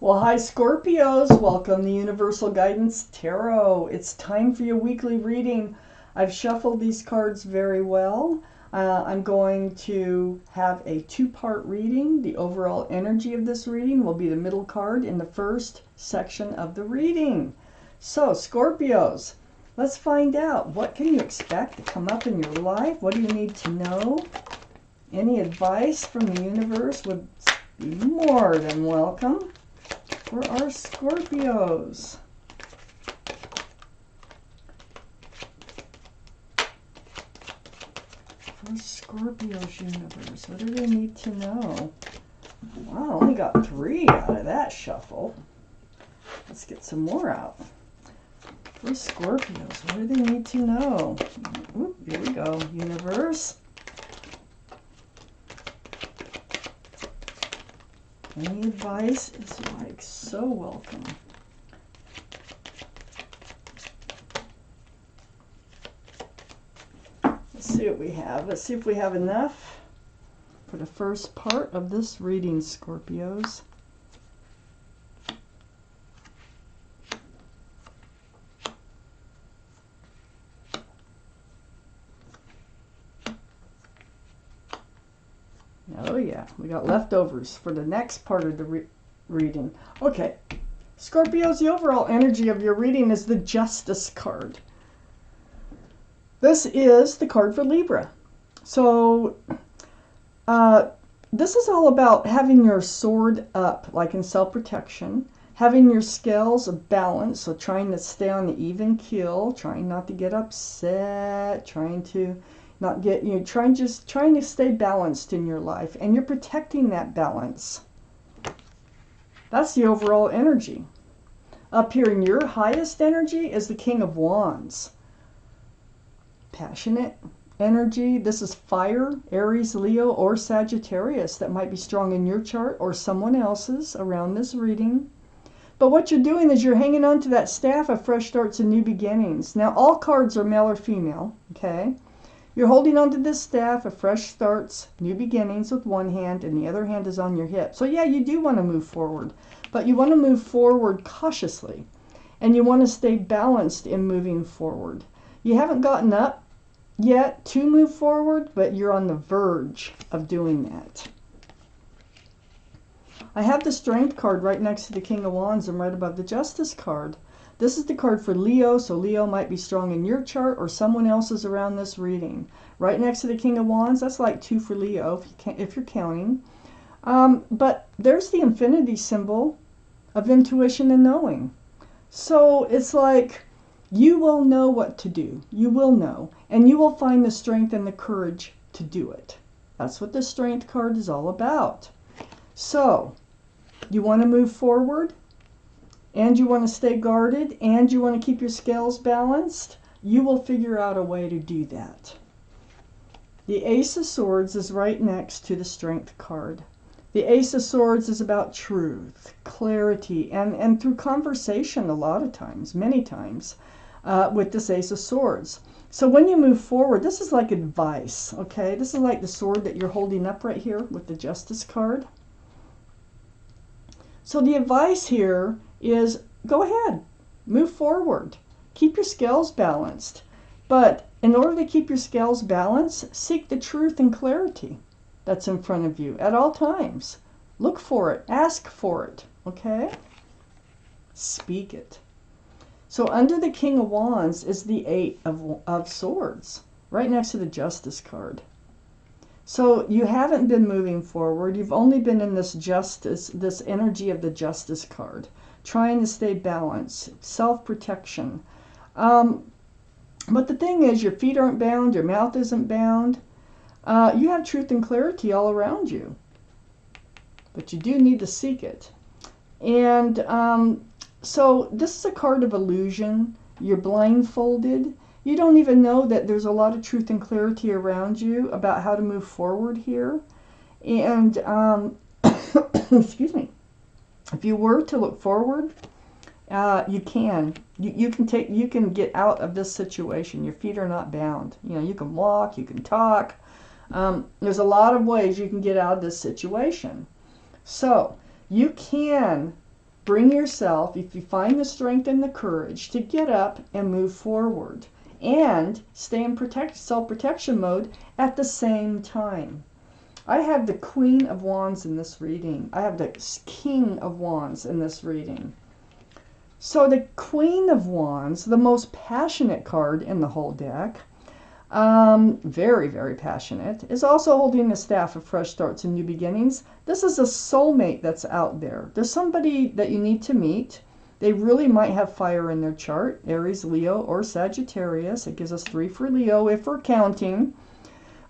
Well, hi Scorpios, welcome to Universal Guidance Tarot. It's time for your weekly reading. I've shuffled these cards very well. I'm going to have a two-part reading. The overall energy of this reading will be the middle card in the first section of the reading. So, Scorpios, let's find out. What can you expect to come up in your life? What do you need to know? Any advice from the universe would be more than welcome for our Scorpios. For Scorpios universe, what do they need to know? Wow, I only got 3 out of that shuffle. Let's get some more out. For Scorpios, what do they need to know? Oop, here we go, universe. Any advice is like so welcome. Let's see what we have. Let's see if we have enough for the first part of this reading, Scorpios. Oh yeah, we got leftovers for the next part of the reading. Okay, Scorpios, the overall energy of your reading is the Justice card. This is the card for Libra. So, this is all about having your sword up, like in self-protection, having your scales balanced, so trying to stay on the even keel, trying not to get upset, trying to not get, trying to stay balanced in your life, and you're protecting that balance. That's the overall energy. Up here in your highest energy is the King of Wands. Passionate energy. This is fire, Aries, Leo, or Sagittarius. That might be strong in your chart or someone else's around this reading. But what you're doing is you're hanging on to that staff of fresh starts and new beginnings. Now, all cards are male or female, okay? You're holding on to this staff of fresh starts, new beginnings with one hand, and the other hand is on your hip. So yeah, you do want to move forward, but you want to move forward cautiously, and you want to stay balanced in moving forward. You haven't gotten up yet to move forward, but you're on the verge of doing that. I have the Strength card right next to the King of Wands and right above the Justice card. This is the card for Leo, so Leo might be strong in your chart or someone else's around this reading. Right next to the King of Wands, that's like 2 for Leo if you're counting. But there's the infinity symbol of intuition and knowing. So it's like you will know what to do. You will know, and you will find the strength and the courage to do it. That's what the Strength card is all about. So you want to move forward, and you want to stay guarded, and you want to keep your scales balanced, you will figure out a way to do that. The Ace of Swords is right next to the Strength card. The Ace of Swords is about truth, clarity, and through conversation a lot of times, many times, with this Ace of Swords. So when you move forward, this is like advice, okay? This is like the sword that you're holding up right here with the Justice card. So the advice here is go ahead, move forward, keep your scales balanced. But in order to keep your scales balanced, seek the truth and clarity that's in front of you at all times. Look for it, ask for it, okay? Speak it. So under the King of Wands is the 8 of Swords, right next to the Justice card. So you haven't been moving forward. You've only been in this energy of the Justice card, trying to stay balanced, self-protection. But the thing is, your feet aren't bound, your mouth isn't bound. You have truth and clarity all around you, but you do need to seek it. And so this is a card of illusion. You're blindfolded. You don't even know that there's a lot of truth and clarity around you about how to move forward here. And, excuse me, if you were to look forward, you can. You can get out of this situation. Your feet are not bound. You can walk, you can talk. There's a lot of ways you can get out of this situation. So you can bring yourself, if you find the strength and the courage, to get up and move forward and stay in self-protection mode at the same time. I have the Queen of Wands in this reading. I have the King of Wands in this reading. So the Queen of Wands, the most passionate card in the whole deck, very, very passionate, is also holding the staff of fresh starts and new beginnings. This is a soulmate that's out there. There's somebody that you need to meet. They really might have fire in their chart, Aries, Leo, or Sagittarius. It gives us 3 for Leo if we're counting.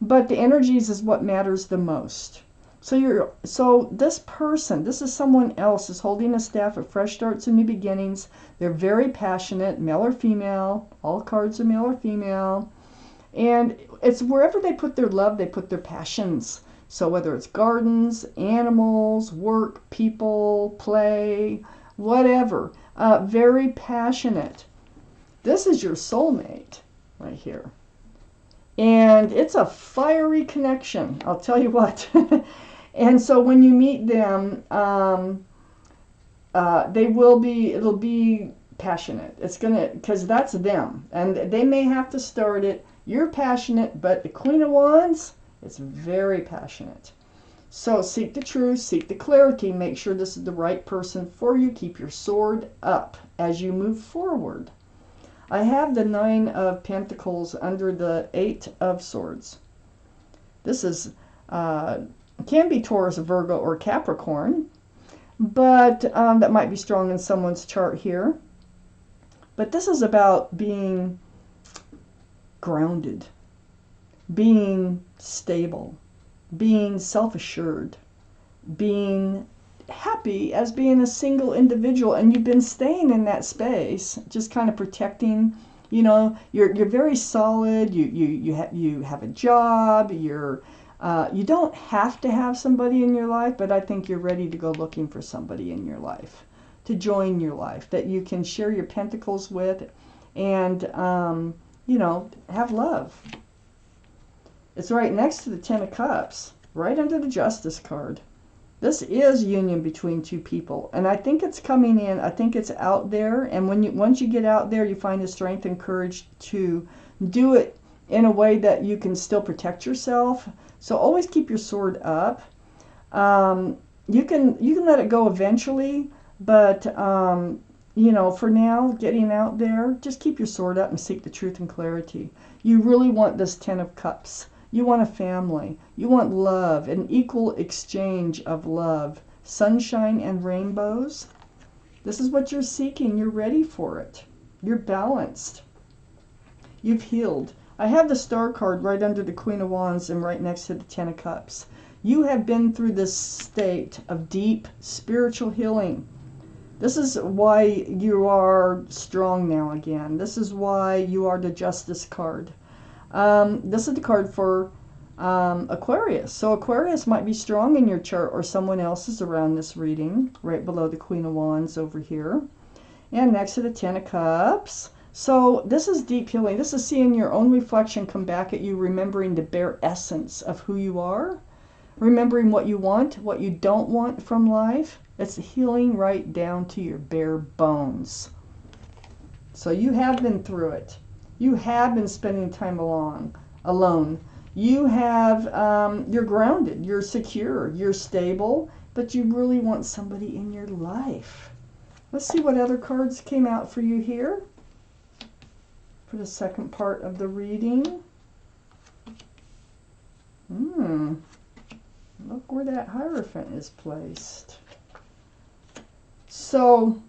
But the energies is what matters the most. So this person, this is someone else, is holding a staff of fresh starts and new beginnings. They're very passionate, male or female. All cards are male or female. And it's wherever they put their love, they put their passions. So whether it's gardens, animals, work, people, play, whatever. Very passionate. This is your soulmate right here. And it's a fiery connection, I'll tell you what. And so when you meet them, it'll be passionate. It's because that's them. And they may have to start it. You're passionate, but the Queen of Wands, it's very passionate. So seek the truth, seek the clarity, make sure this is the right person for you. Keep your sword up as you move forward. I have the 9 of Pentacles under the 8 of Swords. This is can be Taurus, Virgo, or Capricorn, but that might be strong in someone's chart here. But this is about being grounded, being stable, being self-assured, being happy as being a single individual, and you've been staying in that space, just kind of protecting. You know, you're very solid. You have a job. You don't have to have somebody in your life, but I think you're ready to go looking for somebody in your life to join your life that you can share your pentacles with, and you know, have love. It's right next to the 10 of Cups, right under the Justice card. This is union between two people, and I think it's coming in. I think it's out there, and once you get out there, you find the strength and courage to do it in a way that you can still protect yourself. So always keep your sword up. You can let it go eventually, but you know, for now, getting out there, just keep your sword up and seek the truth and clarity. You really want this 10 of Cups. You want a family. You want love, an equal exchange of love, sunshine and rainbows. This is what you're seeking. You're ready for it. You're balanced. You've healed. I have the Star card right under the Queen of Wands and right next to the 10 of Cups. You have been through this state of deep spiritual healing. This is why you are strong now again. This is why you are the Justice card. This is the card for Aquarius. So Aquarius might be strong in your chart, or someone else's around this reading, right below the Queen of Wands over here. And next to the 10 of Cups. So this is deep healing. This is seeing your own reflection come back at you, remembering the bare essence of who you are, remembering what you want, what you don't want from life. It's healing right down to your bare bones. So you have been through it. You have been spending time alone. You have, you're grounded, you're secure, you're stable, but you really want somebody in your life. Let's see what other cards came out for you here for the second part of the reading. Look where that Hierophant is placed. So,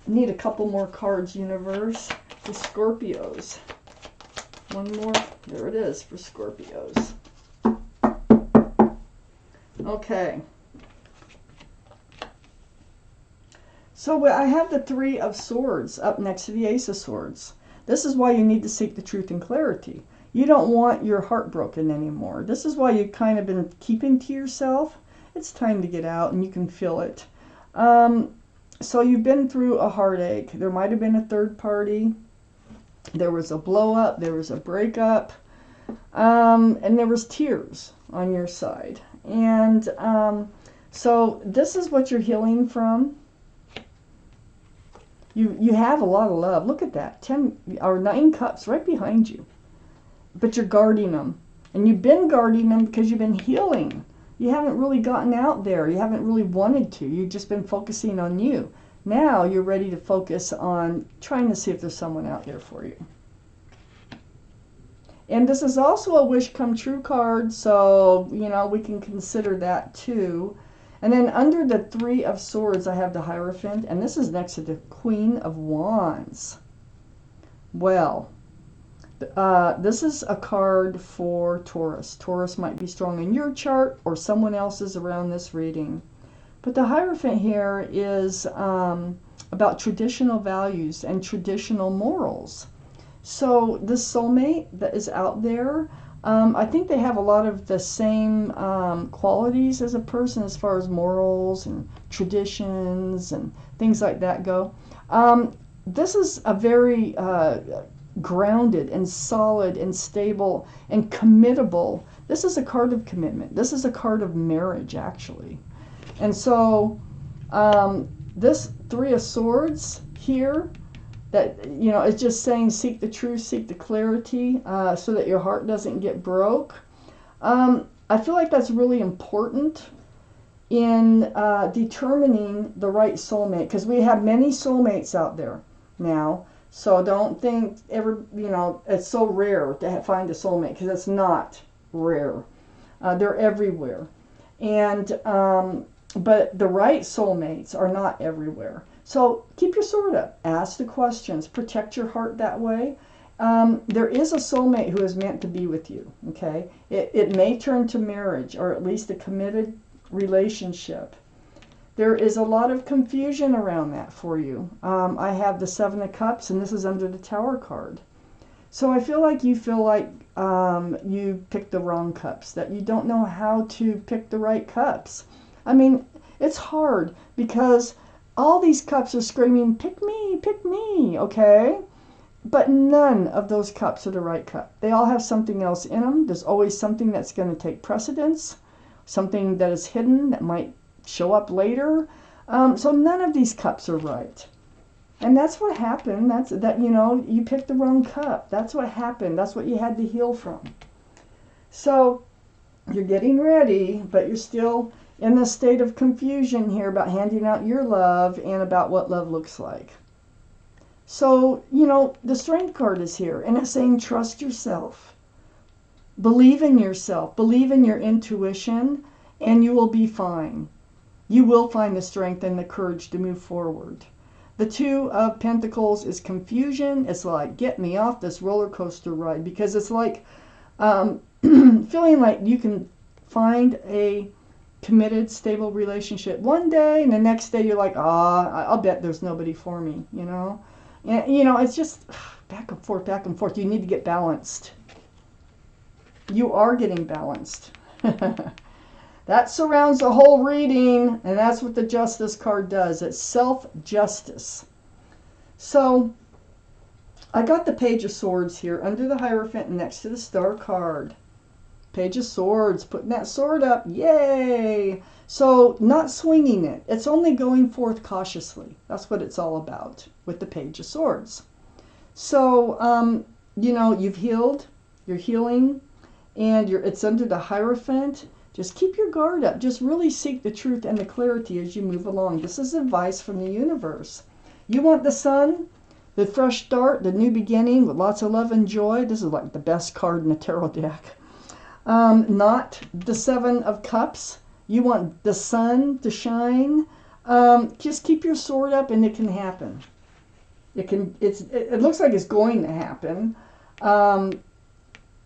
need a couple more cards, universe. The Scorpios. One more. There it is for Scorpios. Okay. So I have the 3 of Swords up next to the Ace of Swords. This is why you need to seek the truth and clarity. You don't want your heart broken anymore. This is why you've kind of been keeping to yourself. It's time to get out, and you can feel it. So you've been through a heartache. There might have been a third party. There was a blow up. There was a breakup. And there was tears on your side. And so this is what you're healing from. You have a lot of love. Look at that. 10 or 9 cups right behind you. But you're guarding them. And you've been guarding them because you've been healing. You haven't really gotten out there. You haven't really wanted to. You've just been focusing on you. Now you're ready to focus on trying to see if there's someone out there for you. And this is also a wish come true card, so, you know, we can consider that too. And then under the 3 of Swords, I have the Hierophant, and this is next to the Queen of Wands. Well, this is a card for Taurus. Taurus might be strong in your chart or someone else's around this reading. But the Hierophant here is about traditional values and traditional morals. So this soulmate that is out there, I think they have a lot of the same qualities as a person as far as morals and traditions and things like that go. This is a very grounded and solid and stable and committable. This is a card of commitment. This is a card of marriage, actually. And so this 3 of Swords here, that, you know, it's just saying seek the truth, seek the clarity, so that your heart doesn't get broke. I feel like that's really important in determining the right soulmate, because we have many soulmates out there now. So don't think it's so rare to find a soulmate, because it's not rare. They're everywhere. And but the right soulmates are not everywhere. So keep your sword up. Ask the questions. Protect your heart that way. There is a soulmate who is meant to be with you, okay? It may turn to marriage, or at least a committed relationship. There is a lot of confusion around that for you. I have the 7 of Cups, and this is under the Tower card. So I feel like you picked the wrong cups, that you don't know how to pick the right cups. I mean, it's hard because all these cups are screaming, pick me, okay? But none of those cups are the right cup. They all have something else in them. There's always something that's going to take precedence, something that is hidden that might show up later. So none of these cups are right. And that's what happened. You picked the wrong cup. That's what happened. That's what you had to heal from. So you're getting ready, but you're still in the state of confusion here about handing out your love and about what love looks like. So, the Strength card is here, and it's saying trust yourself. Believe in yourself. Believe in your intuition, and you will be fine. You will find the strength and the courage to move forward. The 2 of Pentacles is confusion. It's like, get me off this roller coaster ride, because it's like feeling like you can find a committed, stable relationship one day, and the next day you're like, I'll bet there's nobody for me, And, it's just back and forth. You need to get balanced. You are getting balanced. That surrounds the whole reading, and that's what the Justice card does. It's self-justice. So I got the Page of Swords here under the Hierophant next to the Star card. Page of Swords, putting that sword up, yay! So not swinging it. It's only going forth cautiously. That's what it's all about with the Page of Swords. So, you've healed, you're healing, and it's under the Hierophant. Just keep your guard up. Just really seek the truth and the clarity as you move along. This is advice from the universe. You want the sun, the fresh start, the new beginning with lots of love and joy. This is like the best card in the tarot deck. Not the 7 of Cups. You want the sun to shine. Just keep your sword up, and it can happen. It looks like it's going to happen.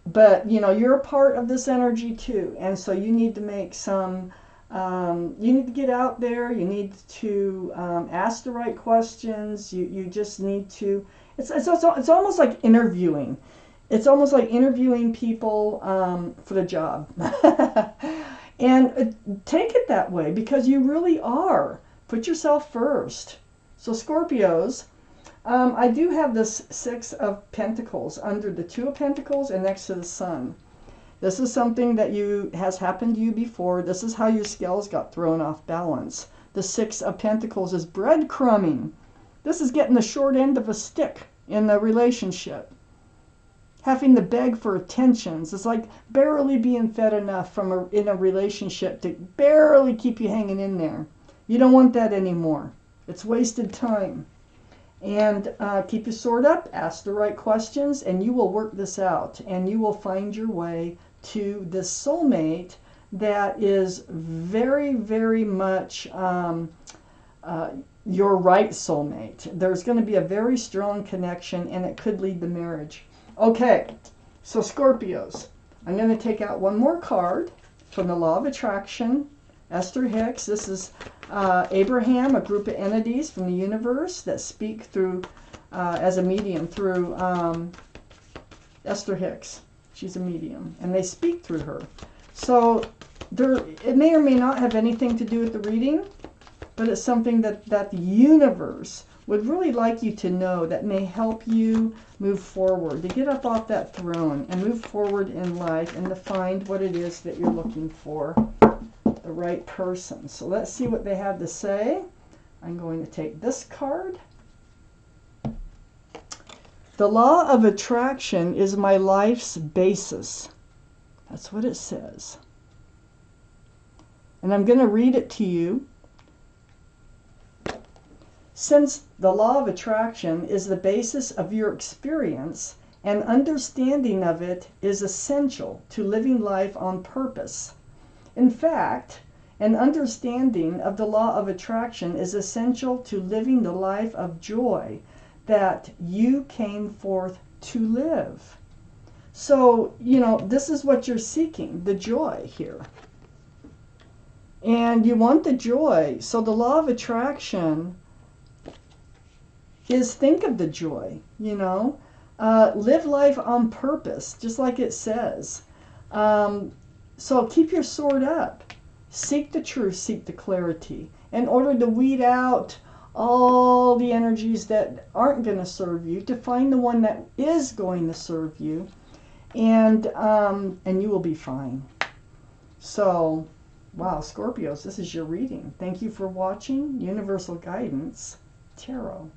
But, you're a part of this energy too. And so you need to make some, you need to get out there. You need to ask the right questions. You just need to, it's almost like interviewing. It's almost like interviewing people for the job. And take it that way, because you really are. Put yourself first. So Scorpios, I do have this 6 of Pentacles under the 2 of Pentacles and next to the Sun. This is something that has happened to you before. This is how your scales got thrown off balance. The 6 of Pentacles is breadcrumbing. This is getting the short end of a stick in the relationship. Having to beg for attentions. It's like barely being fed enough in a relationship to barely keep you hanging in there. You don't want that anymore. It's wasted time. And keep your sword up, ask the right questions, and you will work this out. And you will find your way to this soulmate that is very, very much your right soulmate. There's going to be a very strong connection, and it could lead to marriage. Okay, so Scorpios, I'm going to take out one more card from the Law of Attraction. Esther Hicks. This is Abraham, a group of entities from the universe that speak through, as a medium, through Esther Hicks. She's a medium, and they speak through her. So it may or may not have anything to do with the reading, but it's something that the universe would really like you to know that may help you move forward, to get up off that throne and move forward in life and to find what it is that you're looking for, the right person. So let's see what they have to say. I'm going to take this card. The law of attraction is my life's basis. That's what it says. And I'm going to read it to you. Since the law of attraction is the basis of your experience, and understanding of it is essential to living life on purpose. In fact, an understanding of the law of attraction is essential to living the life of joy that you came forth to live. So, this is what you're seeking, the joy here. And you want the joy. So the law of attraction is think of the joy, live life on purpose, just like it says. So keep your sword up. Seek the truth, seek the clarity, in order to weed out all the energies that aren't going to serve you, to find the one that is going to serve you, and you will be fine. So, wow, Scorpios, this is your reading. Thank you for watching Universal Guidance Tarot.